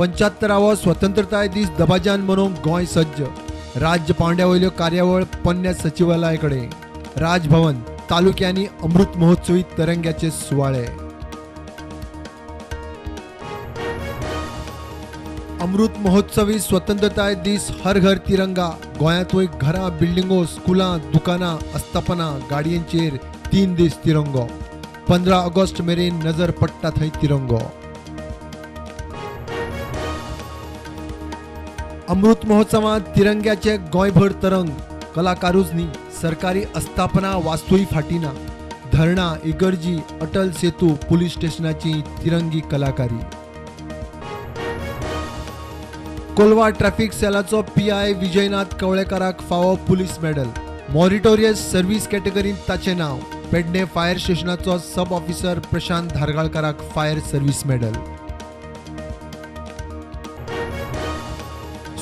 75वो स्वतंत्रताय दीस दबाज्यान मनोवंक गोंय सज्ज. राज्य पावंड्यावयल्यो कार्यावळ पोन्न्या सचिवालया कडेन. राजभवन तालुक्यांनी अमृत महोत्सवी तिरंग्याचे सुवाळे. अमृत महोत्सवी स्वतंत्रताय दीस हर घर तिरंगा. गोंयांतूय घरां, बिल्डिंगो, स्कुलां, दुकानां, अस्थापना, गाडयेंचेर 3 दीस तिरंगो. 15 ऑगस्ट मेरेन नजर पडटा थंय तिरंगो. अमृत महोत्सवात तिरंग्याचे गोंयभर तरंग. कलाकारूच न्ही, सरकारी अस्थापना वास्तूय फाटी ना. धरणां, इगर्जी, अटल सेतू, पुलीस स्टेशनाची तिरंगी कलाकारी. कोलवा ट्रॅफिक सेलाचो PI विजयनाथ कवळेकाराक फावो पुलीस मेडल. मॉरिटोरियस सर्व्हिस कॅटेगरींत ताचें नांव. पेडणे फायर स्टेशनाचो सब ऑफिसर प्रशांत धारगाळकाराक फायर सर्व्हिस मेडल.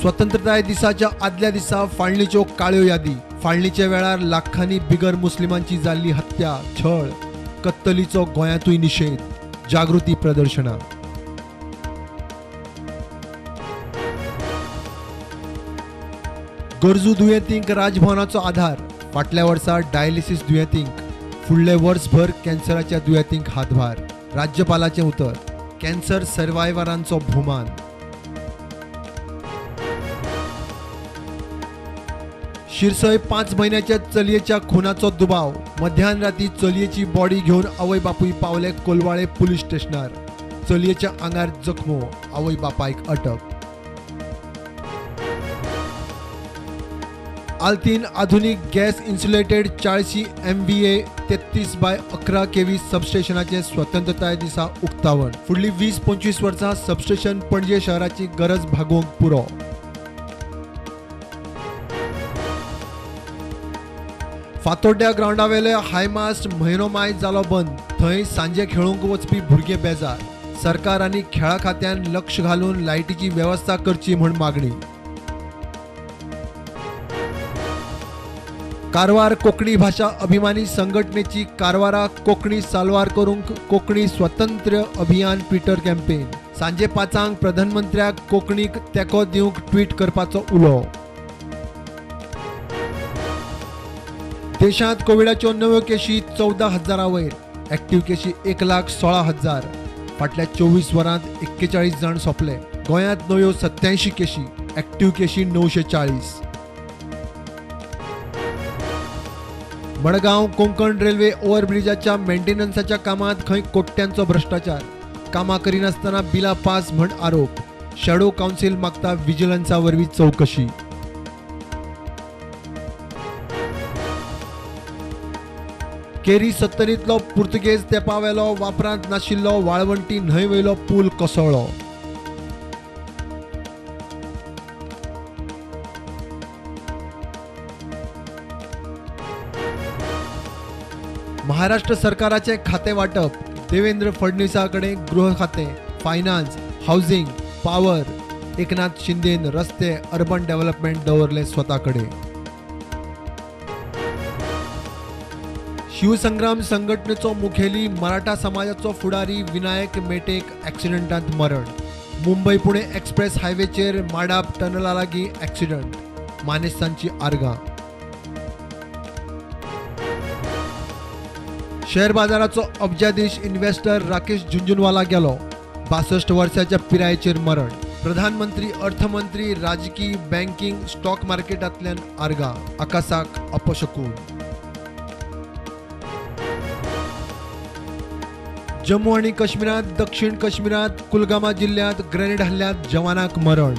स्वतंत्रताय दिसाच्या आदल्या दिसा फाळणीच्यो काळ्यो यादी. फाळणीचे वेळार लाखांनी बिगर मुस्लिमांची जाल्ली हत्या, छळ, कत्तलीचो गोंयांतूय निशेध. जागृती प्रदर्शनां. गरजू दुयेंतींक राजभवनाचो आधार. फाटल्या वर्सा डायलिसीस दुयेंतींक, फुडले वर्सभर कॅन्सराच्या दुयेंतींक हातभार. राज्यपालाचें उतर. कॅन्सर सर्वायवरांचो भोवमान. शिरसय 5 म्हयन्याच्या चलयेच्या खुनाचो दुबाव. मध्यान राती चलयेची बॉडी घेवन आवय बापूय पावले कोलवाळे पुलीस स्टेशनार. चलयेच्या आंगार जखमो, आवय बापायक अटक. आल्तीन आधुनीक गॅस इन्सुलेटेड 40 MVA 33/11 kV सबस्टेशनाचे स्वतंत्रताय दिसा उक्तावण. फुडली 20-25 वर्सां सबस्टेशन पणजे शहराची गरज भागोवंक पुरो. फातोड्ड्या ग्राउंडावेले हायमास्ट म्हयनो माय जालो बंद. थंय सांजे खेळूंक वचपी भुरगे बेजार. सरकार आनी खेळा खात्यान लक्ष घालून लायटीची वेवस्था करची म्हण मागणी. कारवार कोंकणी भाषा अभिमानी संघटनेची कारवारा कोंकणी साल्वार करूंक कोंकणी स्वतंत्र अभियान ट्विटर कॅम्पेन. सांजे 5 प्रधानमंत्र्याक कोंकणीक तेंको दिवंक ट्वीट करपाचो उलो. देशांत कोविडाच्यो नव्यो केशी 14,000 वयर. एक्टिव्ह केशी 1,16,000. फाटल्या 24 वरांत 41 जण सोंपले. गोंयांत नव्यो 87 केशी. एक्टिव्ह केशी 940. मडगांव कोंकण रेल्वे ओव्हरब्रिजाच्या मेंटेनन्साच्या कामात खंय कोट्यांचो भ्रष्टाचार. कामां करिनासतना बिलां पास म्हण आरोप. शॅडो कावन्सिल मागता विजिलन्सा वरवीं चवकशी. केरी 70ंतलो पुर्तुगेज तेंपावेलो वापरांत नाशिल्लो वाळवंटी न्हंय वयलो पूल कोसळ्ळो. महाराष्ट्र सरकाराचे खाते वाटप. देवेंद्र फडणवीसा कडेन गृह खाते, फायनान्स, हाऊसिंग, पावर. एकनाथ शिंदेन रस्ते, अर्बन डेव्हलपमेंट दवरले स्वता कडेन. शिवसंग्राम संघटनेचो मुखेली मराठा समाजाचो फुडारी विनायक मेटेक ॲक्सिडंटांत मरण. मुंबई पुणे एक्सप्रेस हायवेचेर माडाप टनला लागीं ॲक्सिडंट. मानेस्तांची आर्गां. शेअर बाजाराचो अब्जाधीश इन्व्हेस्टर राकेश झुंझुनवाला गेलो. 62 वर्साच्या पिरायेचेर मरण. प्रधानमंत्री, अर्थमंत्री, राजकीय, बँकिंग, स्टॉक मार्केटांतल्यान आर्गां. आकाशाक अपशकून. जम्मू आणि काश्मीरात दक्षिण काश्मीरात कुलगामा जिल्ह्यात ग्रेनेड हल्ल्यात जवानाक मरण.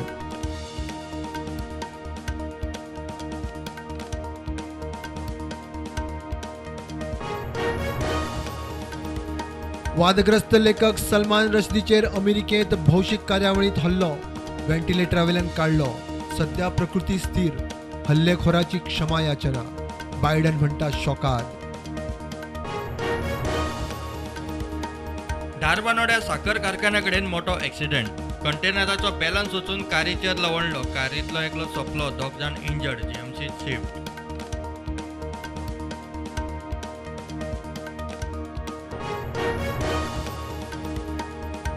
वादग्रस्त लेखक सलमान रश्दीचेर अमेरिकेंत भौशीक कार्यावळींत हल्लो. व्हेंटिलेटरावेल्यान काडलो. सध्या प्रकृती स्थिर. हल्लेखोराची क्षमा याचना. बायडन म्हणटा शॉकाद. धारबानोड्या साखर कारखान्याकडेन मोठो ॲक्सिडंट. कंटेनराचो बॅलन्स वचून कारीचेर लवणलो. कारींतलो एकलो सोंपलो. 2 जाण injured. GMC shift.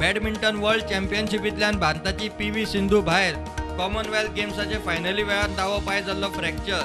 Badminton world चॅम्पियनशिपींतल्यान भारताची PV सिंधू भायर कॉमनवेल्थ गेम्साचे फायनली वेळार दावो पाय जाल्लो फ्रॅक्चर